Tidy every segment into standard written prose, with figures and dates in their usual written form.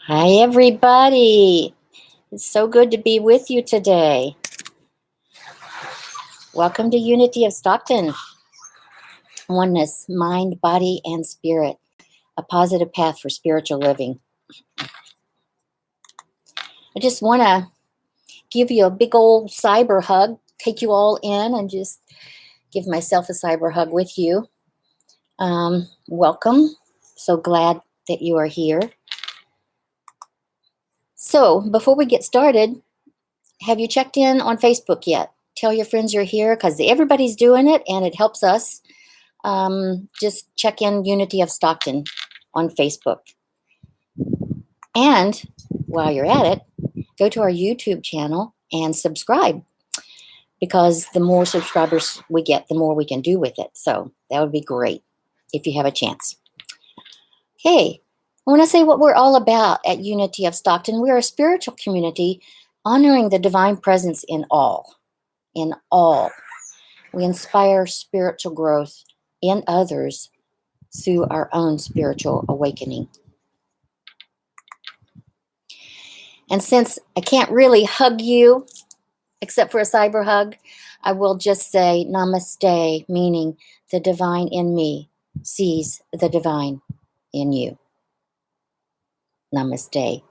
Hi, everybody. It's so good to be with you today. Welcome to Unity of Stockton. Oneness, mind, body, and spirit. A positive path for spiritual living. I just want to give you a big old cyber hug, take you all in, and just give myself a cyber hug with you. Welcome. So glad that you are here. So, before we get started, have you checked in on Facebook yet? Tell your friends you're here because everybody's doing it and it helps us. Just check in Unity of Stockton on Facebook. And while you're at it, go to our YouTube channel and subscribe because the more subscribers we get, the more we can do with it. So that would be great if you have a chance. Okay, I want to say what we're all about at Unity of Stockton. We're a spiritual community honoring the divine presence in all. In all. We inspire spiritual growth in others through our own spiritual awakening. And since I can't really hug you, except for a cyber hug, I will just say namaste, meaning the divine in me sees the divine in you. Namaste.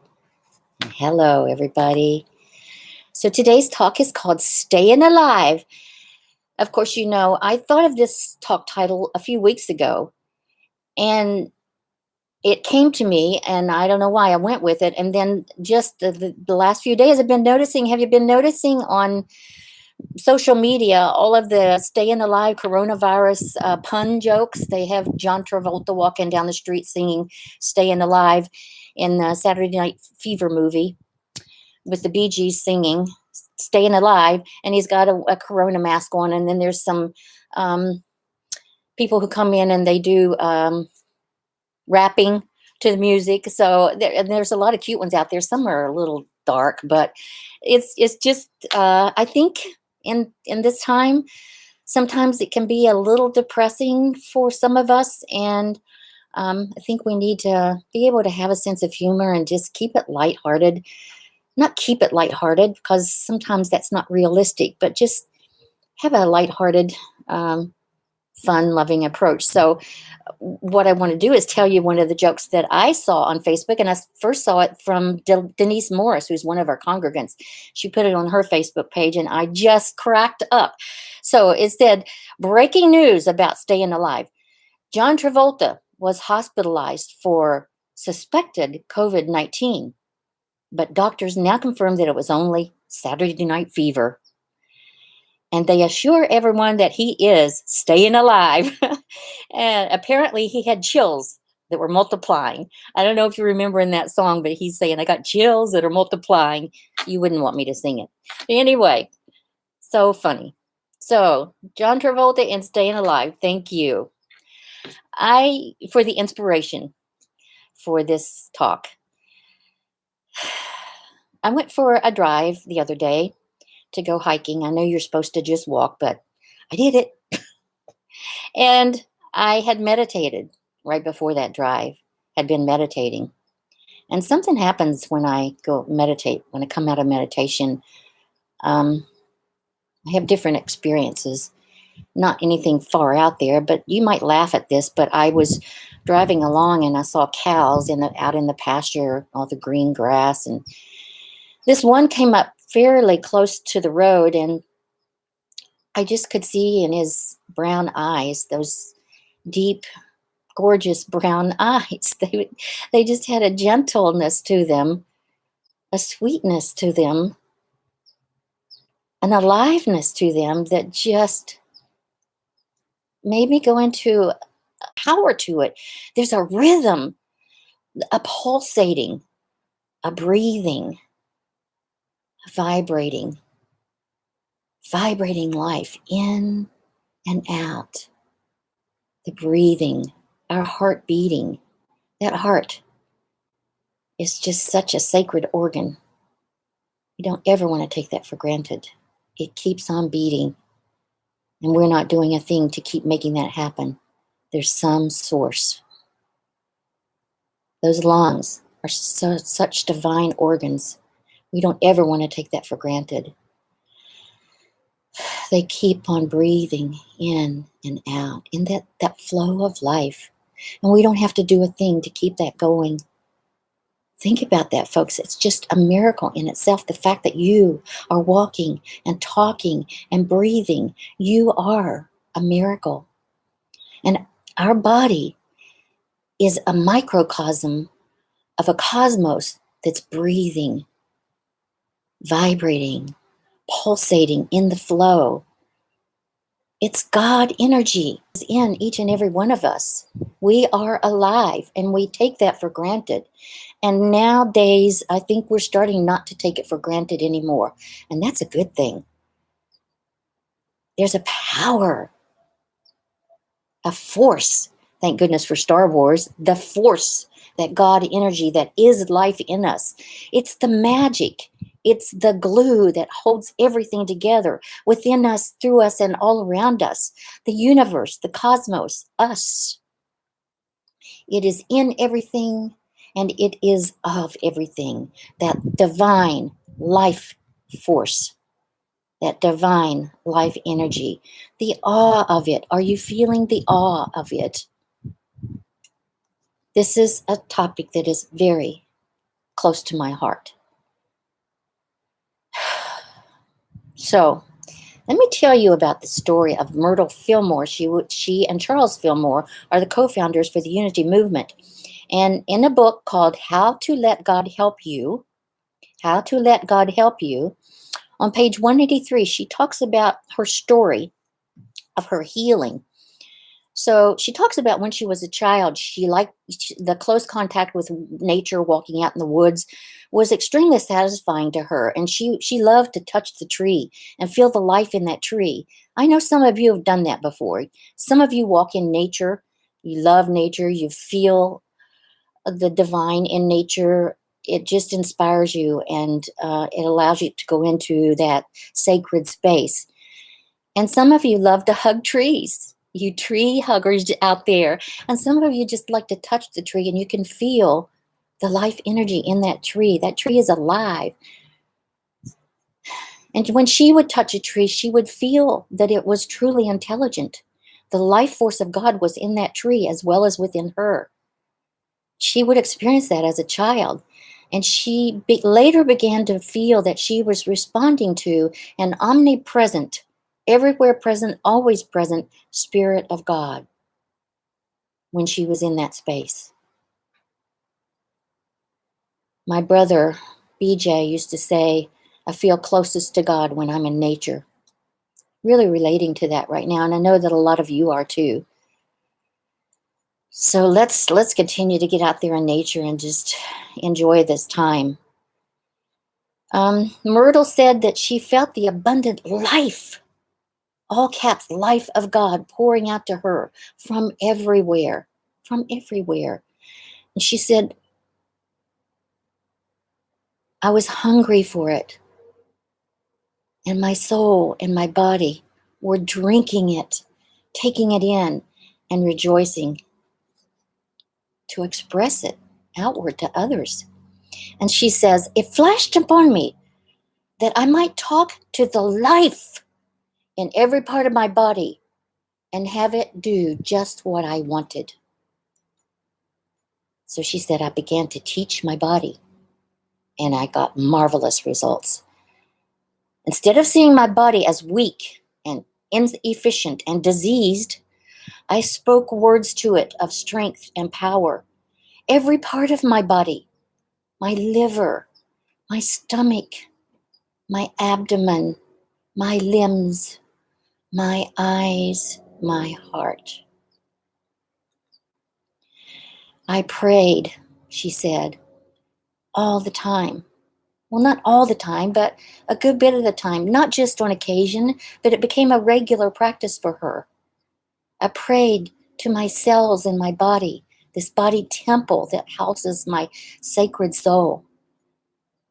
And hello, everybody. So today's talk is called Stayin Alive. Of course, you know, I thought of this talk title a few weeks ago, and it came to me, and I don't know why I went with it. And then just the last few days, I've been noticing, have you been noticing on social media, all of the Stayin Alive coronavirus pun jokes? They have John Travolta walking down the street singing Stayin Alive in the Saturday Night Fever movie with the Bee Gees singing Stayin Alive, and he's got a corona mask on, and then there's some people who come in and they do rapping to the music. So there's a lot of cute ones out there. Some are a little dark, but it's just I think in this time, sometimes it can be a little depressing for some of us, and I think we need to be able to have a sense of humor and just keep it lighthearted. Not keep it lighthearted because sometimes that's not realistic, but just have a lighthearted, fun-loving approach. So what I want to do is tell you one of the jokes that I saw on Facebook, and I first saw it from Denise Morris, who's one of our congregants. She put it on her Facebook page, and I just cracked up. So it said, breaking news about Stayin Alive. John Travolta was hospitalized for suspected COVID-19, but doctors now confirm that it was only Saturday Night Fever. And they assure everyone that he is staying alive. And apparently he had chills that were multiplying. I don't know if you remember in that song, but he's saying, I got chills that are multiplying. You wouldn't want me to sing it. But anyway, so funny. So John Travolta and Stayin Alive, thank you. For the inspiration for this talk. I went for a drive the other day to go hiking. I know you're supposed to just walk, but I did it. And I had meditated right before that drive, had been meditating. And something happens when I go meditate, when I come out of meditation. I have different experiences, not anything far out there, but you might laugh at this, but I was driving along and I saw cows out in the pasture, all the green grass. And this one came up fairly close to the road, and I just could see in his brown eyes, those deep, gorgeous brown eyes. They just had a gentleness to them, a sweetness to them, an aliveness to them that just made me go into power to it. There's a rhythm, a pulsating, a breathing, a vibrating life in and out. The breathing, our heart beating. That heart is just such a sacred organ. We don't ever want to take that for granted. It keeps on beating, and we're not doing a thing to keep making that happen. There's some source. Those lungs are such divine organs. We don't ever want to take that for granted. They keep on breathing in and out in that flow of life. And we don't have to do a thing to keep that going. Think about that, folks. It's just a miracle in itself. The fact that you are walking and talking and breathing, you are a miracle. And our body is a microcosm of a cosmos that's breathing, vibrating, pulsating in the flow. It's God energy is in each and every one of us. We are alive, and we take that for granted. And nowadays, I think we're starting not to take it for granted anymore. And that's a good thing. There's a power, a force. Thank goodness for Star Wars. The force, that God energy that is life in us. It's the magic. It's the glue that holds everything together within us, through us, and all around us. The universe, the cosmos, us. It is in everything, and it is of everything. That divine life force, that divine life energy, the awe of it. Are you feeling the awe of it? This is a topic that is very close to my heart. So, let me tell you about the story of Myrtle Fillmore. She and Charles Fillmore are the co-founders for the Unity Movement. And in a book called How to Let God Help You, on page 183, she talks about her story of her healing. So she talks about when she was a child, she liked the close contact with nature, walking out in the woods was extremely satisfying to her. And she loved to touch the tree and feel the life in that tree. I know some of you have done that before. Some of you walk in nature. You love nature. You feel the divine in nature. It just inspires you, and it allows you to go into that sacred space. And some of you love to hug trees. You tree huggers out there. And some of you just like to touch the tree, and you can feel the life energy in that tree. That tree is alive. And when she would touch a tree, she would feel that it was truly intelligent. The life force of God was in that tree as well as within her. She would experience that as a child. And she later began to feel that she was responding to an omnipresent, everywhere present, always present Spirit of God when she was in that space. My brother, BJ, used to say, I feel closest to God when I'm in nature. Really relating to that right now, and I know that a lot of you are too. So let's continue to get out there in nature and just enjoy this time. Myrtle said that she felt the abundant life, all caps, life of God pouring out to her from everywhere. And she said, I was hungry for it. And my soul and my body were drinking it, taking it in, and rejoicing to express it outward to others. And she says, it flashed upon me that I might talk to the life in every part of my body and have it do just what I wanted. So she said, I began to teach my body, and I got marvelous results. Instead of seeing my body as weak and inefficient and diseased, I spoke words to it of strength and power. Every part of my body, my liver, my stomach, my abdomen, my limbs, my eyes, my heart. I prayed, she said, all the time. Well, not all the time, but a good bit of the time, not just on occasion, but it became a regular practice for her. I prayed to my cells in my body, this body temple that houses my sacred soul.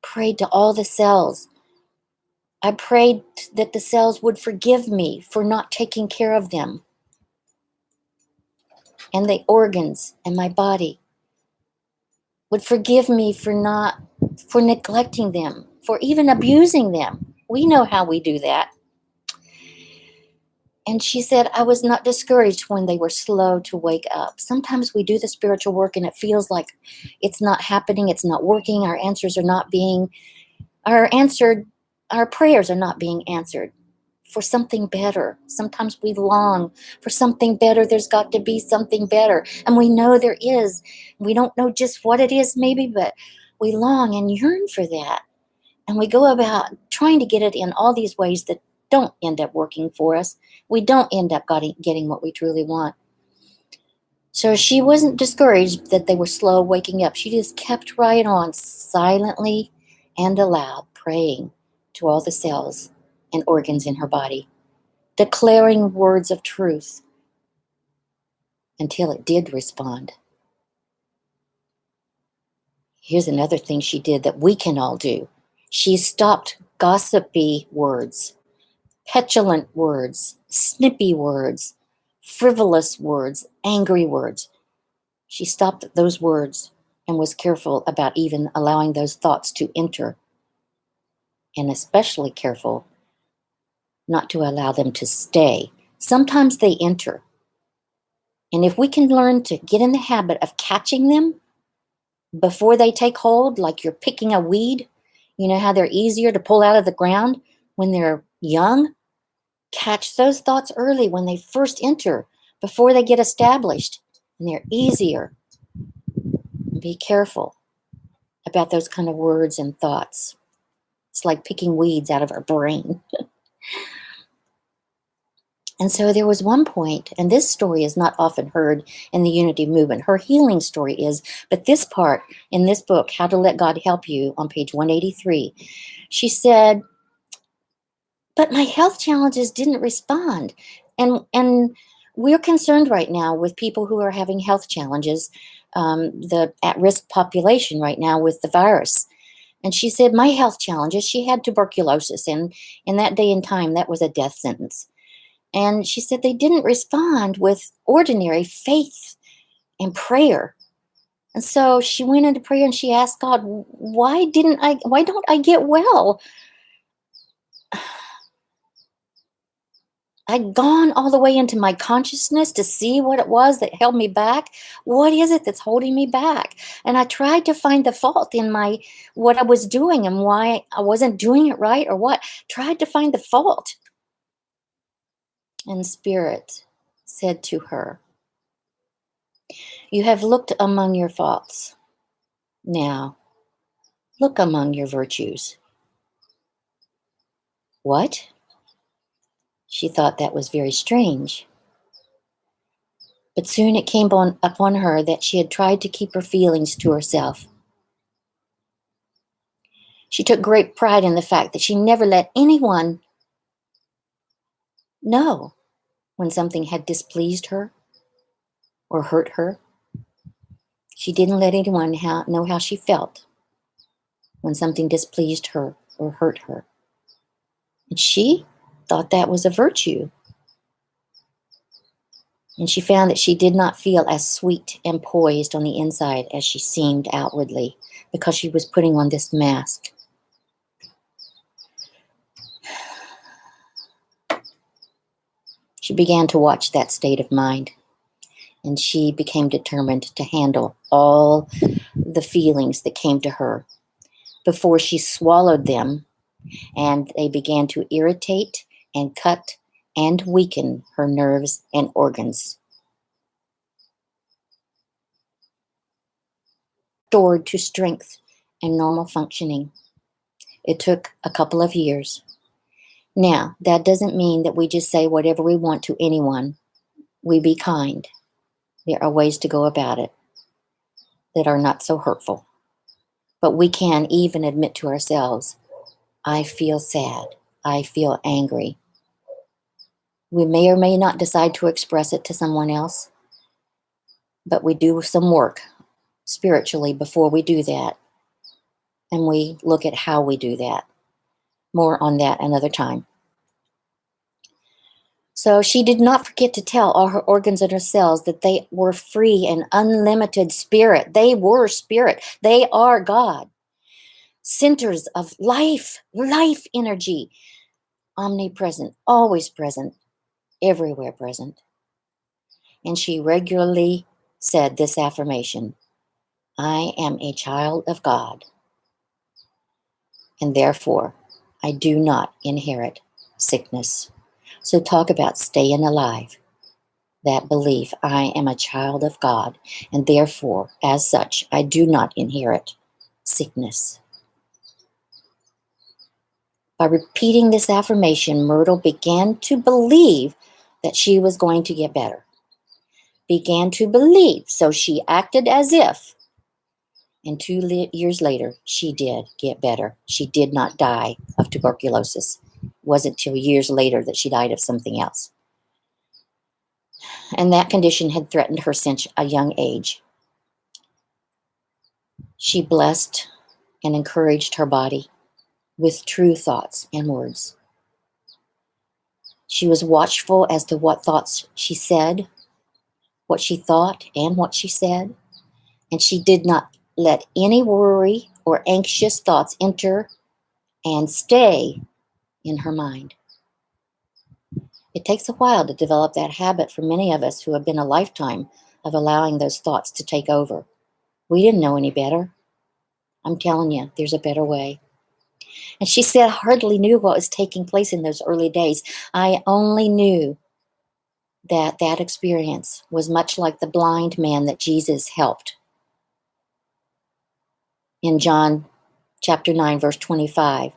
Prayed to all the cells. I prayed that the cells would forgive me for not taking care of them. And the organs and my body. would forgive me for neglecting them, for even abusing them. We know how we do that. And she said, I was not discouraged when they were slow to wake up. Sometimes we do the spiritual work and it feels like it's not happening, it's not working, our answers are not being answered, our prayers are not being answered for something better. Sometimes we long for something better. There's got to be something better. And we know there is. We don't know just what it is, maybe, but we long and yearn for that. And we go about trying to get it in all these ways that don't end up working for us. We don't end up getting what we truly want. So she wasn't discouraged that they were slow waking up. She just kept right on silently and aloud, praying to all the cells and organs in her body, declaring words of truth until it did respond. Here's another thing she did that we can all do. She stopped gossipy words, petulant words, snippy words, frivolous words, angry words. She stopped those words and was careful about even allowing those thoughts to enter, and especially careful not to allow them to stay. Sometimes they enter. And if we can learn to get in the habit of catching them before they take hold, like you're picking a weed, you know how they're easier to pull out of the ground when they're young? Catch those thoughts early when they first enter, before they get established, and they're easier. Be careful about those kind of words and thoughts. It's like picking weeds out of our brain. And so there was one point, and this story is not often heard in the Unity movement. Her healing story is, but this part in this book, How to Let God Help You, on page 183, she said, but my health challenges didn't respond. And we're concerned right now with people who are having health challenges, the at-risk population right now with the virus. And she said, my health challenges, she had tuberculosis, and in that day and time, that was a death sentence. And she said they didn't respond with ordinary faith and prayer. And so she went into prayer and she asked God, why don't I get well? I'd gone all the way into my consciousness to see what it was that held me back. What is it that's holding me back? And I tried to find the fault in what I was doing and why I wasn't doing it right or what. Tried to find the fault. And Spirit said to her, you have looked among your faults. Now, look among your virtues. What? She thought that was very strange. But soon it came upon her that she had tried to keep her feelings to herself. She took great pride in the fact that she never let anyone know when something had displeased her or hurt her. She didn't let anyone know how she felt when something displeased her or hurt her. And she thought that was a virtue. And she found that she did not feel as sweet and poised on the inside as she seemed outwardly, because she was putting on this mask. She began to watch that state of mind, and she became determined to handle all the feelings that came to her before she swallowed them, and they began to irritate and cut and weaken her nerves and organs. Restored to strength and normal functioning. It took a couple of years. Now, that doesn't mean that we just say whatever we want to anyone. We be kind. There are ways to go about it that are not so hurtful. But we can even admit to ourselves, I feel sad. I feel angry. We may or may not decide to express it to someone else, but we do some work spiritually before we do that. And we look at how we do that. More on that another time. So she did not forget to tell all her organs and her cells that they were free and unlimited spirit. They were spirit. They are God. Centers of life energy, omnipresent, always present, everywhere present. And she regularly said this affirmation: I am a child of God, and therefore I do not inherit sickness. So talk about staying alive. That belief, I am a child of God, and therefore, as such, I do not inherit sickness. By repeating this affirmation, Myrtle began to believe that she was going to get better. Began to believe, so she acted as if. And 2 years later, she did get better. She did not die of tuberculosis. It wasn't till years later that she died of something else. And that condition had threatened her since a young age. She blessed and encouraged her body with true thoughts and words. She was watchful as to what thoughts she said, what she thought, and what she said. And she did not let any worry or anxious thoughts enter and stay in her mind. It takes a while to develop that habit for many of us who have been a lifetime of allowing those thoughts to take over. We didn't know any better. I'm telling you, there's a better way. And she said, I hardly knew what was taking place in those early days. I only knew that that experience was much like the blind man that Jesus helped. In John chapter 9, verse 25,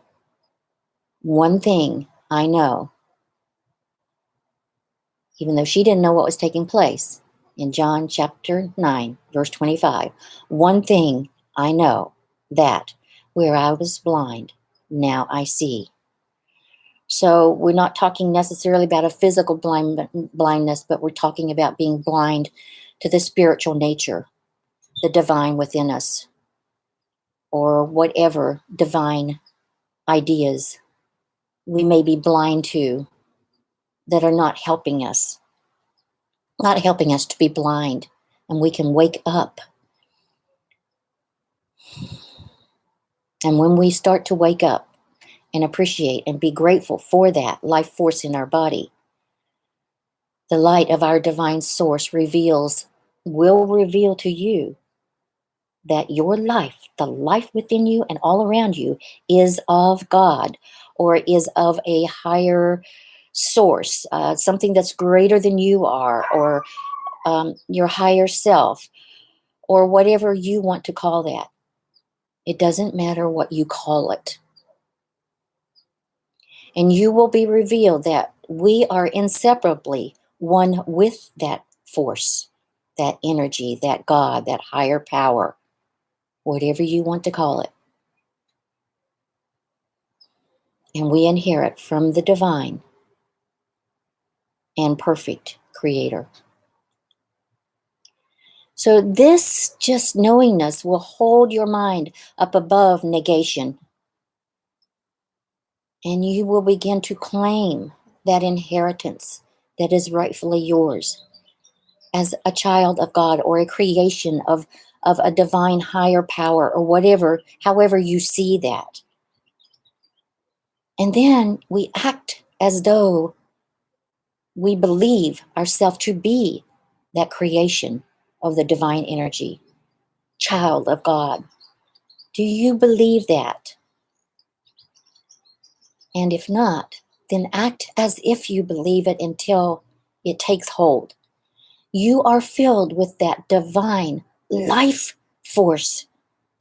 one thing I know, even though she didn't know what was taking place, in John chapter 9, verse 25, one thing I know, that where I was blind, now I see. So we're not talking necessarily about a physical blindness, but we're talking about being blind to the spiritual nature, the divine within us, or whatever divine ideas we may be blind to that are not helping us to be blind, and we can wake up. And when we start to wake up and appreciate and be grateful for that life force in our body, the light of our divine source will reveal to you that your life, the life within you and all around you, is of God, or is of a higher source, something that's greater than you are, or your higher self, or whatever you want to call that. It doesn't matter what you call it. And you will be revealed that we are inseparably one with that force, that energy, that God, that higher power, whatever you want to call it. And we inherit from the divine and perfect Creator. So this just knowingness will hold your mind up above negation. And you will begin to claim that inheritance that is rightfully yours as a child of God, or a creation of a divine higher power, or whatever, however you see that. And then we act as though we believe ourselves to be that creation of the divine energy, child of God. Do you believe that? And if not, then act as if you believe it until it takes hold. You are filled with that divine life force,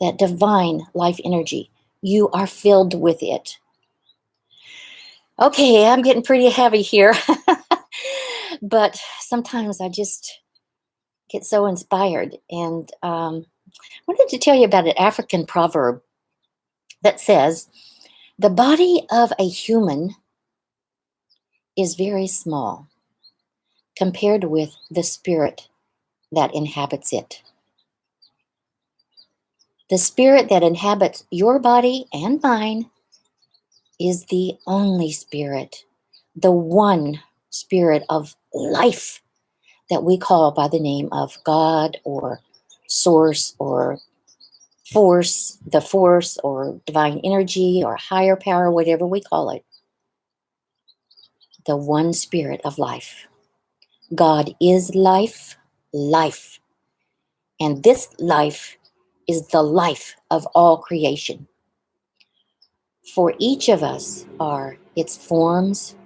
that divine life energy. You are filled with it. Okay, I'm getting pretty heavy here. But sometimes I just get so inspired. And I wanted to tell you about an African proverb that says, the body of a human is very small compared with the spirit that inhabits it. The spirit that inhabits your body and mine is the only spirit, the one spirit of life that we call by the name of God or source or force, the force or divine energy or higher power, whatever we call it, the one spirit of life. God is life, life. And this life is the life of all creation. For each of us are its forms,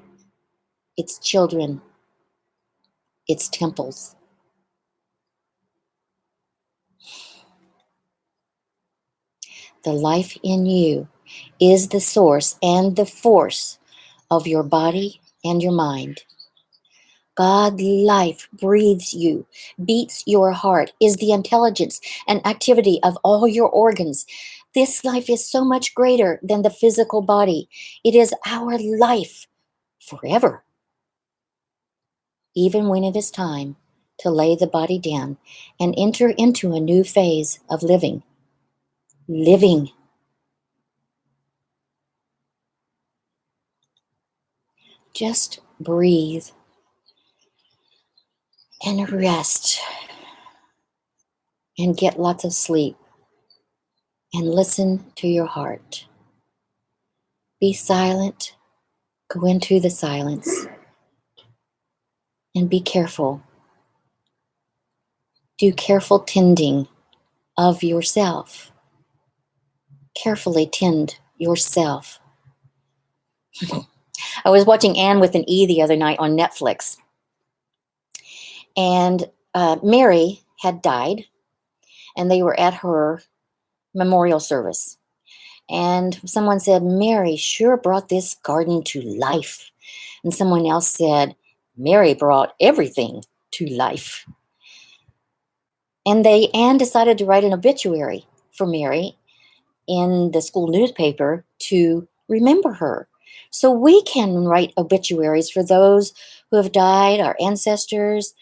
its children, its temples. The life in you is the source and the force of your body and your mind. God life breathes you, beats your heart, is the intelligence and activity of all your organs. This life is so much greater than the physical body. It is our life forever. Even when it is time to lay the body down and enter into a new phase of living. Living. Just breathe and rest and get lots of sleep and listen to your heart. Be silent, go into the silence and be careful. Do careful tending of yourself. Carefully tend yourself. I was watching Anne with an E the other night on Netflix, and Mary had died, and they were at her memorial service. And someone said, Mary sure brought this garden to life. And someone else said, Mary brought everything to life. And Anne decided to write an obituary for Mary in the school newspaper to remember her. So we can write obituaries for those who have died, our ancestors,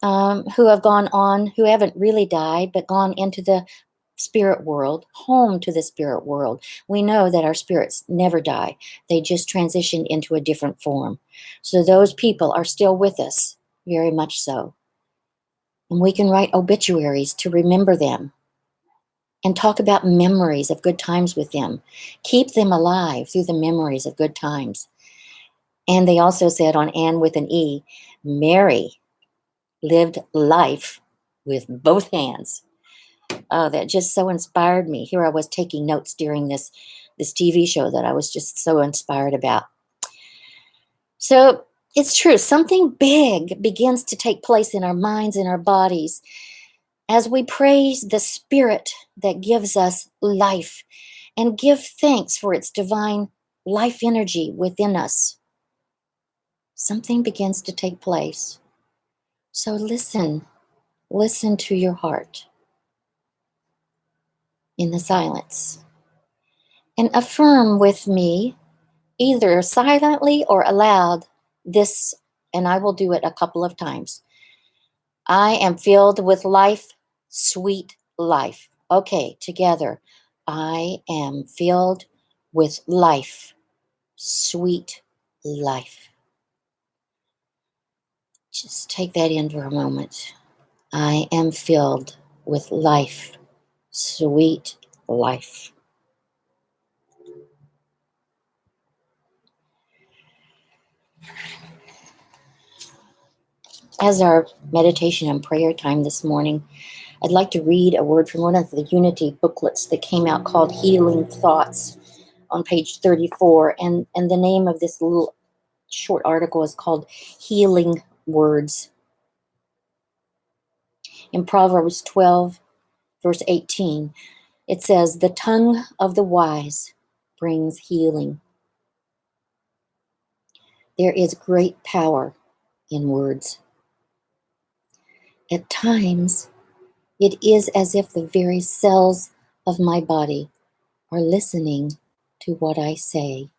who have gone on, who haven't really died, but gone into the spirit world, home to the spirit world. We know that our spirits never die. They just transition into a different form. So those people are still with us, very much so. And we can write obituaries to remember them and talk about memories of good times with them. Keep them alive through the memories of good times. And they also said on Anne with an E, Mary lived life with both hands. Oh, that just so inspired me. Here I was taking notes during this TV show that I was just so inspired about. So it's true. Something big begins to take place in our minds and our bodies as we praise the spirit that gives us life and give thanks for its divine life energy within us. Something begins to take place. So listen to your heart in the silence and affirm with me, either silently or aloud, this, and I will do it a couple of times. I am filled with life, sweet life. Okay, together. I am filled with life, sweet life. Just take that in for a moment. I am filled with life, sweet life. As our meditation and prayer time this morning, I'd like to read a word from one of the Unity booklets that came out called Healing Thoughts on page 34. And the name of this little short article is called Healing Words. In Proverbs 12, verse 18, it says, the tongue of the wise brings healing. There is great power in words. At times, it is as if the very cells of my body are listening to what I say.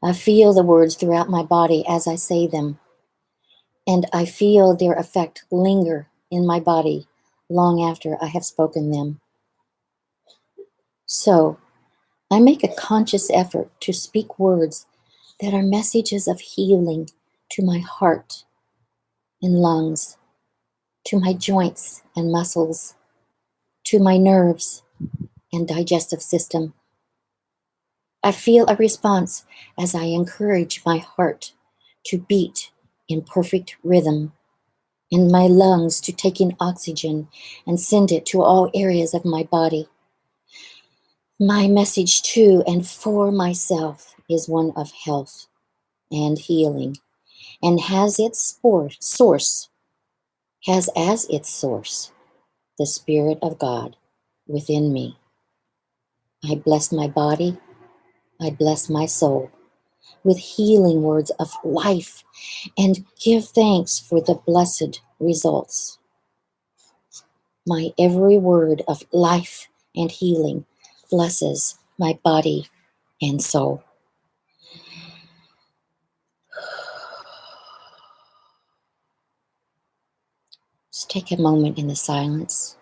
I feel the words throughout my body as I say them, and I feel their effect linger in my body long after I have spoken them. So, I make a conscious effort to speak words that are messages of healing to my heart and lungs, to my joints and muscles, to my nerves and digestive system. I feel a response as I encourage my heart to beat in perfect rhythm, and my lungs to take in oxygen and send it to all areas of my body. My message to and for myself is one of health and healing, and has as its source the Spirit of God within me. I bless my body, I bless my soul with healing words of life and give thanks for the blessed results. My every word of life and healing blesses my body and soul. Just take a moment in the silence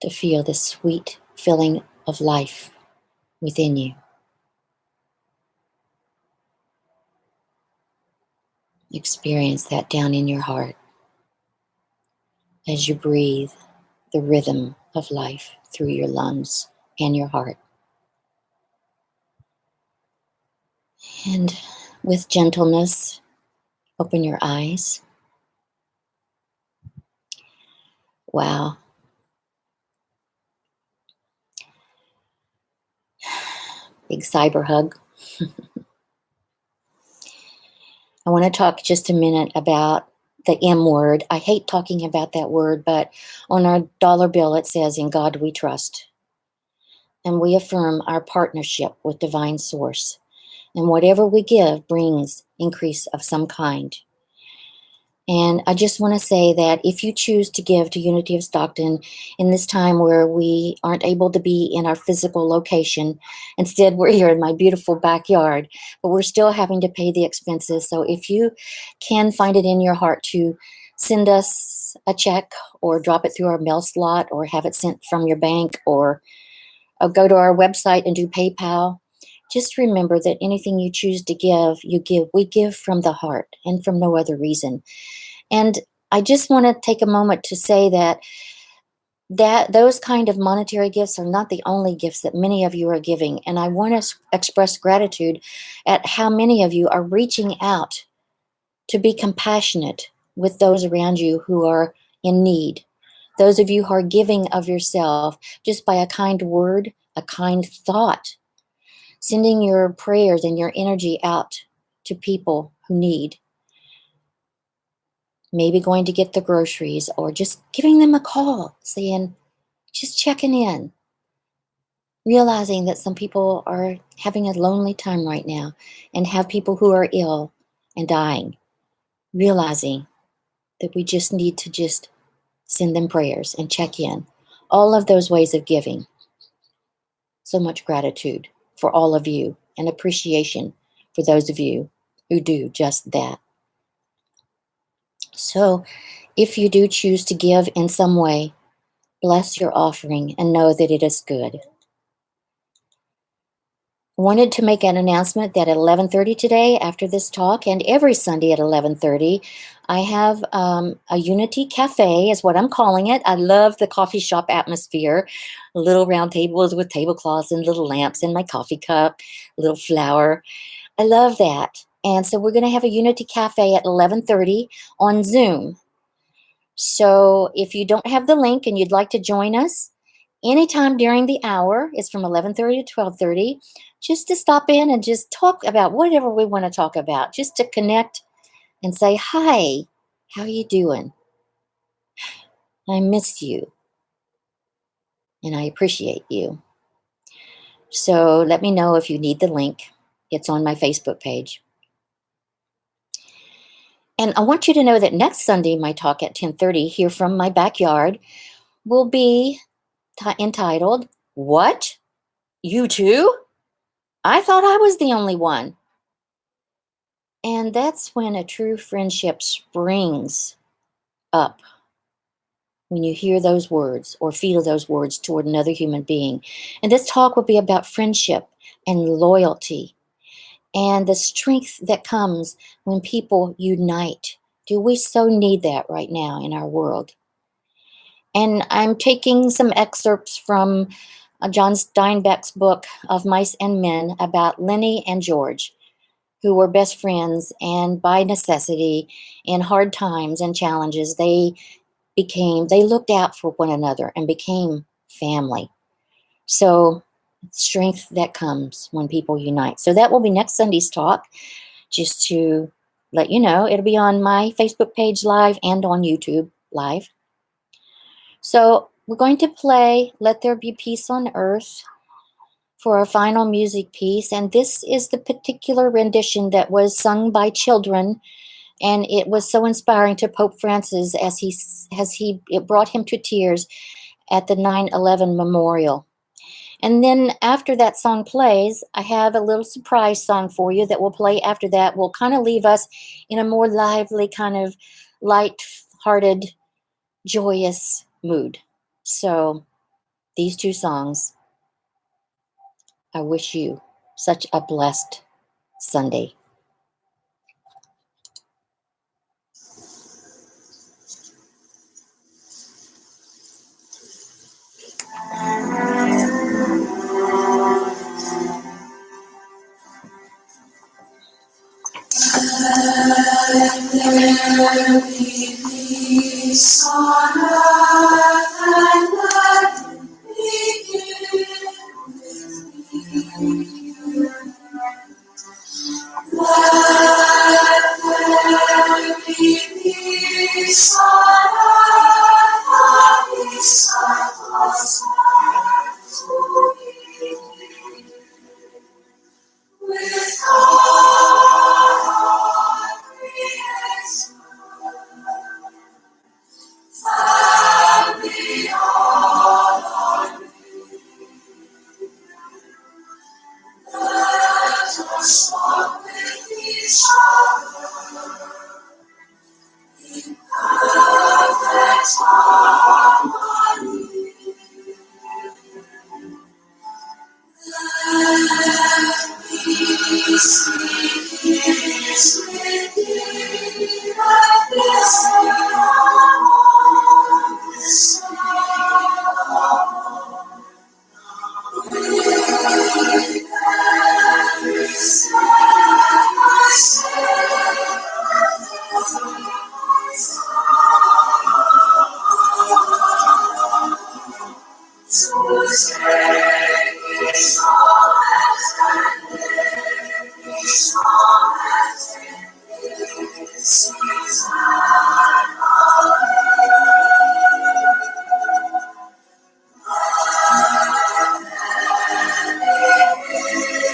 to feel the sweet filling of life within you. Experience that down in your heart as you breathe the rhythm of life through your lungs and your heart. And with gentleness, open your eyes. Wow. Big cyber hug. I want to talk just a minute about the M word. I hate talking about that word, but on our dollar bill it says, "In God we trust." And we affirm our partnership with Divine Source. And whatever we give brings increase of some kind. And I just want to say that if you choose to give to Unity of Stockton in this time where we aren't able to be in our physical location, instead we're here in my beautiful backyard, but we're still having to pay the expenses. So if you can find it in your heart to send us a check or drop it through our mail slot or have it sent from your bank or go to our website and do PayPal, just remember that anything you choose to give, we give from the heart and from no other reason. And I just want to take a moment to say that those kind of monetary gifts are not the only gifts that many of you are giving. And I want to express gratitude at how many of you are reaching out to be compassionate with those around you who are in need. Those of you who are giving of yourself just by a kind word, a kind thought, sending your prayers and your energy out to people who need. Maybe going to get the groceries or just giving them a call, saying, just checking in. Realizing that some people are having a lonely time right now and have people who are ill and dying. Realizing that we just need to just send them prayers and check in. All of those ways of giving. So much gratitude for all of you and appreciation for those of you who do just that. So if you do choose to give in some way, bless your offering and know that it is good. Wanted to make an announcement that at 11:30 today, after this talk, and every Sunday at 11:30, I have a Unity Cafe, is what I'm calling it. I love the coffee shop atmosphere. Little round tables with tablecloths and little lamps and my coffee cup, little flower. I love that. And so we're going to have a Unity Cafe at 11:30 on Zoom. So if you don't have the link and you'd like to join us, anytime during the hour, it's from 11:30 to 12:30, just to stop in and just talk about whatever we want to talk about, just to connect and say, hi, how you doing? I miss you and I appreciate you. So let me know if you need the link. It's on my Facebook page. And I want you to know that next Sunday, my talk at 10:30 here from my backyard will be entitled, What? You too? I thought I was the only one. And that's when a true friendship springs up. When you hear those words or feel those words toward another human being. And this talk will be about friendship and loyalty and the strength that comes when people unite. Do we so need that right now in our world? And I'm taking some excerpts from John Steinbeck's book of Mice and Men about Lenny and George, who were best friends, and by necessity, in hard times and challenges, they looked out for one another and became family. So, strength that comes when people unite. So, that will be next Sunday's talk, just to let you know. It'll be on my Facebook page live and on YouTube live. So, we're going to play Let There Be Peace on Earth for our final music piece. And this is the particular rendition that was sung by children. And it was so inspiring to Pope Francis as it brought him to tears at the 9/11 memorial. And then after that song plays, I have a little surprise song for you that will play after that. Will kind of leave us in a more lively, kind of light-hearted, joyous mood. So these two songs, I wish you such a blessed Sunday. Let there be peace on earth, and let it begin with me. Let there be peace on earth, the peace I was meant to be. With God on creation, family all on me. Let us walk with each other in perfect harmony. Let peace begin with thee, let this be our song. With every step I say, to take each moment and live each moment in this season of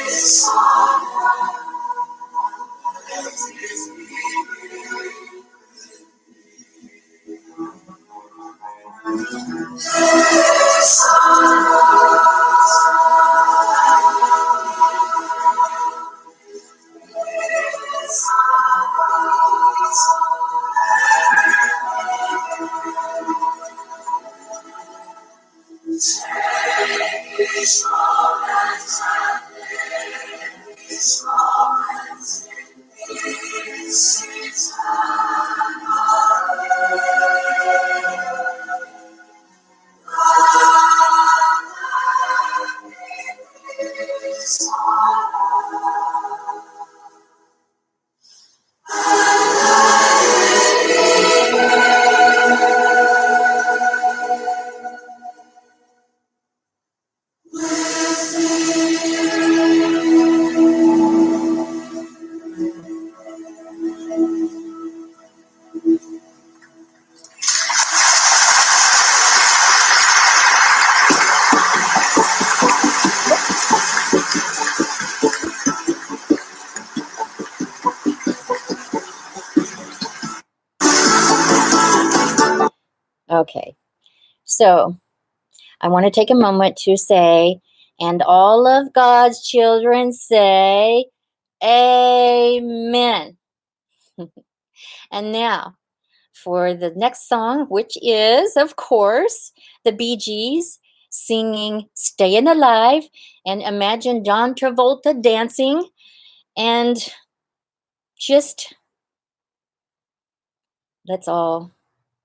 this song. Take each moment and live each moment in season Okay, so I want to take a moment to say, and all of God's children say, Amen. And now, for the next song, which is, of course, the Bee Gees singing Stayin' Alive. And imagine John Travolta dancing And just let's all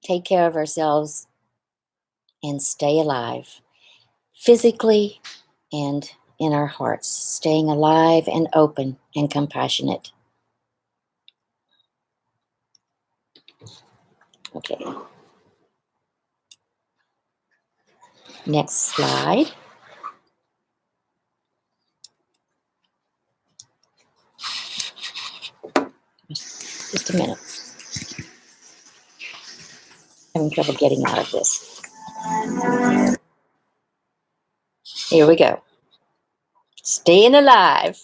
take care of ourselves and stay alive, physically and in our hearts, staying alive and open and compassionate. Okay. Next slide. Just a minute. Having trouble getting out of this. Here we go. Staying alive.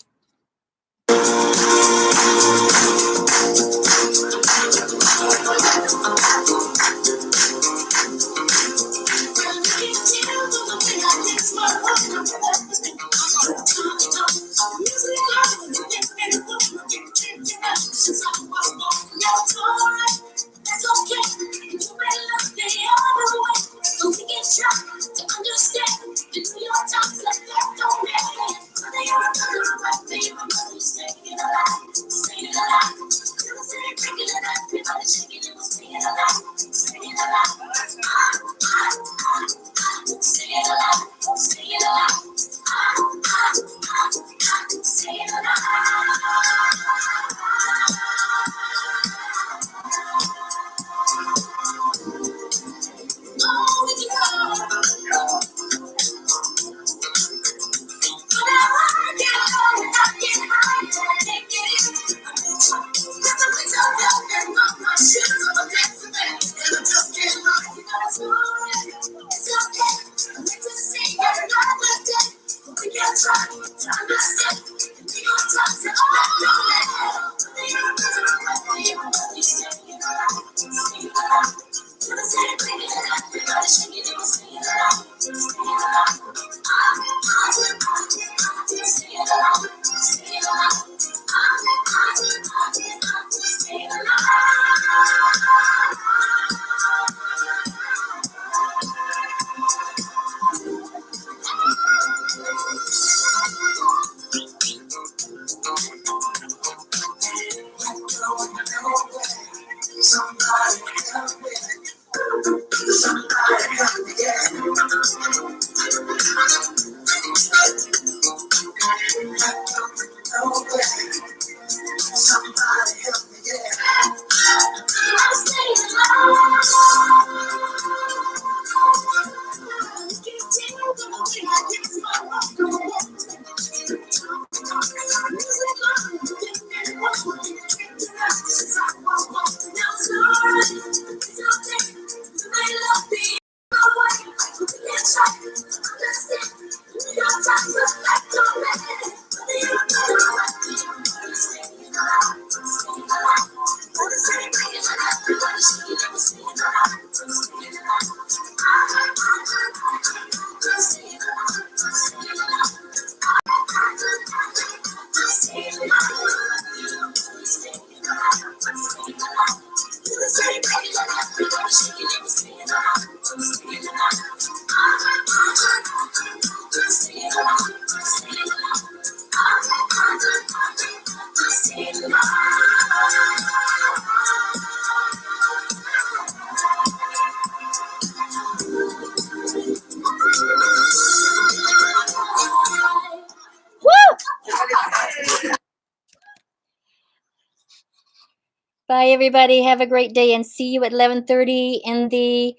Bye, everybody. Have a great day and see you at 11:30 in the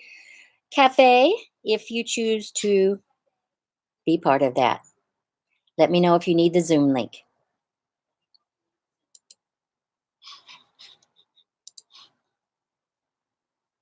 cafe if you choose to be part of that. Let me know if you need the Zoom link.